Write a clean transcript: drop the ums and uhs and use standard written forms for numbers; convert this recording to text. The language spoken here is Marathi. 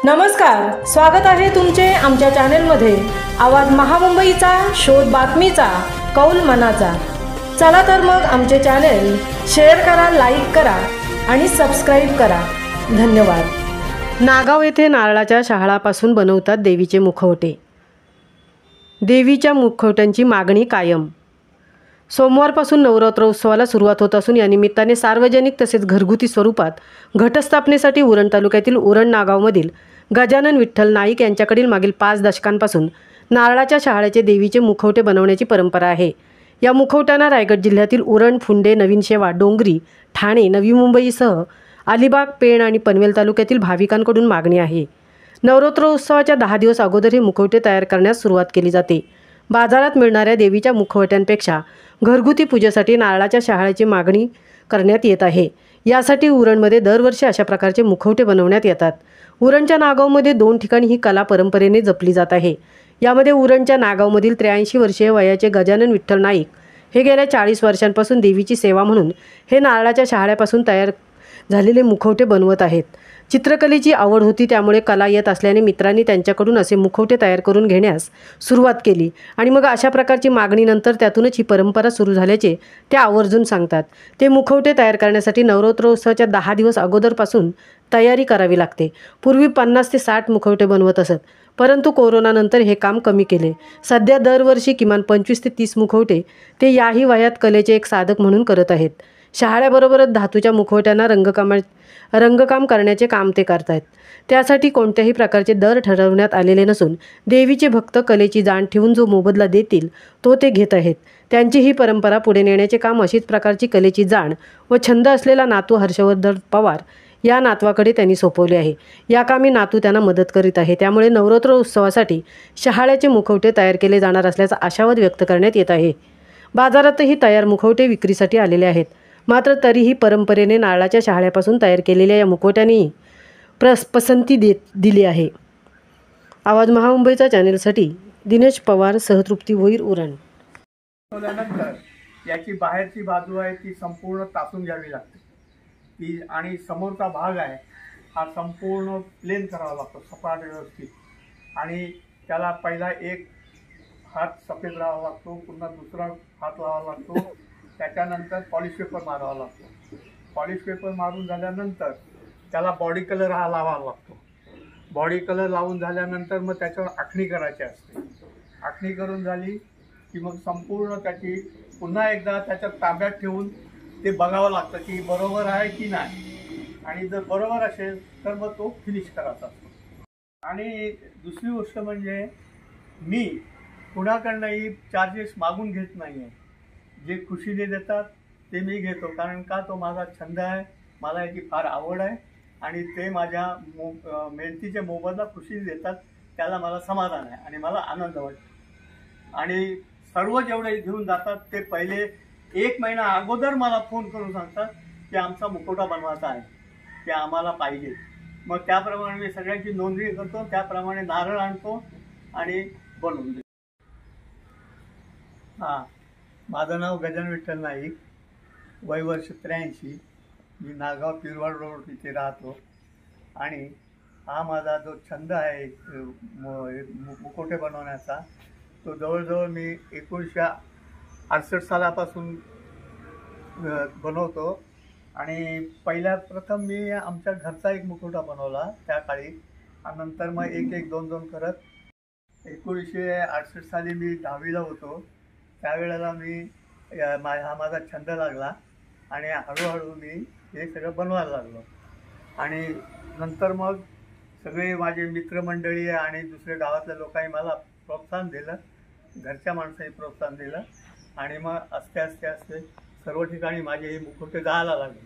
नमस्कार, स्वागत आहे तुमचे आमच्या चॅनेलमध्ये। आवाज महामुंबईचा, शोध बातमीचा, कौल मनाचा। चला तर मग आमचे चॅनेल शेअर करा, लाईक करा आणि सबस्क्राइब करा। धन्यवाद। नागाव येथे नारळाच्या शहाळापासून बनवतात देवीचे मुखवटे। देवीच्या मुखवट्यांची मागणी कायम। सोमवारपासून नवरात्रोत्सवाला सुरुवात होत असून या निमित्ताने सार्वजनिक तसेच घरगुती स्वरूपात घटस्थापनेसाठी उरण तालुक्यातील उरण नागावमधील गजानन विठ्ठल नाईक यांच्याकडील मागील 5 दशकांपासून नारळाच्या शहाळ्याचे देवीचे मुखवटे बनवण्याची परंपरा आहे। या मुखवट्यांना रायगड जिल्ह्यातील उरण, फुंडे, नवीन शेवा, डोंगरी, ठाणे, नवी मुंबईसह अलिबाग, पेण आणि पनवेल तालुक्यातील भाविकांकडून मागणी आहे। नवरात्रोत्सवाच्या 10 दिवस अगोदर हे मुखवटे तयार करण्यास सुरुवात केली जाते। बाजारात मिळणाऱ्या देवीच्या मुखवट्यांपेक्षा घरगुती पूजेसाठी नारळाच्या शहाळ्याची मागणी करण्यात येत आहे। यासाठी उरणमध्ये दरवर्षी अशा प्रकारचे मुखवटे बनवण्यात येतात। उरणच्या नागावमध्ये 2 ठिकाणी ही कला परंपरेने जपली जात आहे। यामध्ये उरणच्या नागावमधील 83 वर्षीय वयाचे गजानन विठ्ठल नाईक हे गेल्या 40 वर्षांपासून देवीची सेवा म्हणून हे नारळाच्या शहाळ्यापासून तयार झालेले मुखवटे बनवत आहेत। चित्रकलेची आवड होती, त्यामुळे कला येत असल्याने मित्रांनी त्यांच्याकडून असे मुखवटे तयार करून घेण्यास सुरुवात केली आणि मग अशा प्रकारची मागणीनंतर त्यातूनच ही परंपरा सुरू झाल्याचे ते आवर्जून सांगतात। ते मुखवटे तयार करण्यासाठी नवरात्रोत्सवाच्या 10 दिवस अगोदरपासून तयारी करावी लागते। पूर्वी 50 ते 60 मुखवटे बनवत असत, परंतु कोरोनानंतर हे काम कमी केले। सध्या दरवर्षी किमान 25 ते 30 मुखवटे ते याही वयात कलेचे एक साधक म्हणून करत आहेत। शहाळ्याबरोबरच धातूच्या मुखवट्यांना रंगकाम करण्याचे काम ते करतात। त्यासाठी कोणत्याही प्रकारचे दर ठरवण्यात आलेले नसून देवीचे भक्त कलेची जाण ठेवून जो मोबदला देतील तो ते घेत आहेत। त्यांची ही परंपरा पुढे नेण्याचे काम अशीच प्रकारची कलेची जाण व छंद असलेला नातू हर्षवर्धन पवार या नातवाकडे त्यांनी सोपवले आहे। या कामी नातू त्यांना मदत करीत आहे। त्यामुळे नवरात्रोत्सवासाठी शहाळ्याचे मुखवटे तयार केले जाणार असल्याचा आशावाद व्यक्त करण्यात येत आहे। बाजारातही तयार मुखवटे विक्रीसाठी आलेले आहेत, मात्र तरीही परंपरेने नारळाच्या शहाळ्यापासून तयार केलेल्या या मुखवट्यांनी पसंती दिली आहे। आवाज महामुंबईचा चॅनेलसाठी दिनेश पवार, सहतृप्ती भोईर, उरण। याची बाहेरची बाजू आहे ती संपूर्ण तासून घ्यावी लागते ती, आणि समोरचा भाग आहे हा संपूर्ण प्लेन करावा लागतो, सपाट व्यवस्थित। आणि त्याला पहिला एक हात सफेद राहावा लागतो, पुन्हा दुसरा हात लावावा लागतो, त्याच्यानंतर पॉलिश पेपर मारावा लागतो। पॉलिश पेपर मारून झाल्यानंतर त्याला बॉडी कलर हा लावावा लागतो। बॉडी कलर लावून झाल्यानंतर मग त्याच्यावर आखणी करायची असते। आखणी करून झाली की मग संपूर्ण त्याची पुन्हा एकदा त्याच्या ताब्यात ठेवून ते बघावं लागतं की बरोबर आहे की नाही, आणि जर बरोबर असेल तर मग तो फिनिश करायचा असतो। आणि दुसरी गोष्ट म्हणजे मी कुणाकडनंही चार्जेस मागून घेत नाही आहे। जे खुशीने देतात ते मी घेतो, कारण का तो माझा छंद आहे, मला याची फार आवड आहे आणि ते माझ्या मेहनतीच्या मोबदला खुशीने देतात, त्याला मला समाधान आहे आणि मला आनंद वाटतो। आणि सर्व जेवढे घेऊन जातात ते पहिले 1 महिना अगोदर मला फोन करून सांगतात की आमचा मुखवटा बनवायचा आहे, ते आम्हाला पाहिजे। मग त्याप्रमाणे मी सगळ्यांची नोंदणी करतो, त्याप्रमाणे नारळ आणतो आणि बनवून देतो। हां, माझं नाव गजानन विठ्ठल नाईक, वय वर्ष 83, मी नागाव पिरवाड रोड इथे राहतो। आणि हा माझा जो छंद आहे मुखवटे बनवण्याचा, तो जवळजवळ मी 1968 सालापासून बनवतो। आणि प्रथम मी आमच्या घरचा एक मुखवटा बनवला त्या काळी, आणि नंतर मग एक 2 करत 1968 साली मी 10वीला होतो। त्यावेळेला मी हा माझा छंद लागला आणि हळूहळू मी हे सगळं बनवायला लागलो। आणि नंतर मग सगळे माझे मित्रमंडळी आणि दुसऱ्या गावातल्या लोकांनी मला प्रोत्साहन दिलं, घरच्या माणसांनी प्रोत्साहन दिलं, आणि मग आस्ते आस्ते सर्व ठिकाणी माझे हे मुखवटे जायला लागले।